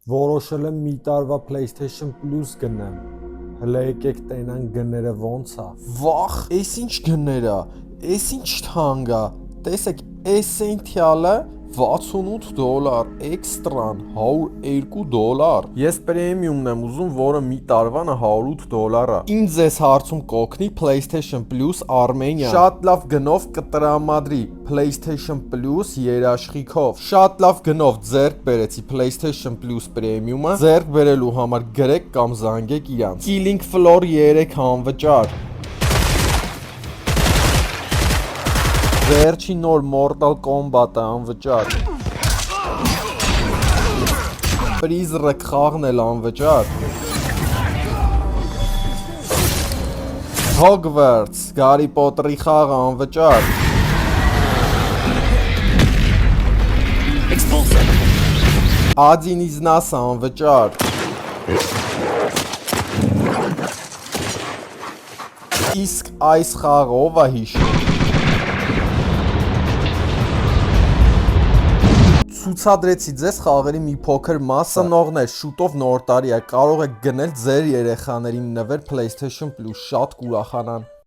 Որոշել եմ մի տարվա PlayStation Plus գնեմ։ Հələ եկեք տենան գները ոնց է։ Վախ, էս ինչ գներ է, էս ինչ թանկ է, տեսեք, Essential-ը $68, էքստրան $102։ Ես պրեմիումն եմ ուզում, որը մի տարվան է $108 է։ Ինձ ես հարցում կօգնի PlayStation Plus Armenia։ Շատ լավ գնով կտրամադրի PlayStation Plus երաշխիքով։ Շատ լավ գնով ձեռք բերեցի PlayStation Plus Premium-ը, ձեռք բերելու համար գրեք կամ զանգեք իրանց։ Killing Floor 3 անվճար։ Վերջի նոր Mortal Kombat-ը անվճար։ Freezer-ը խաղն էլ անվճար։ Hogwarts, Harry Potter-ի խաղը անվճար։ Один из нас անվճար։ Իսկ այս խաղը ով է հիշում։ Ցուցադրեցի ձեզ խաղերի մի փոքր մասը։ Ծնողներ, շուտով նոր տարի է, կարող եք գնել ձեր երեխաներին նվեր PlayStation Plus, շատ կուրախանան։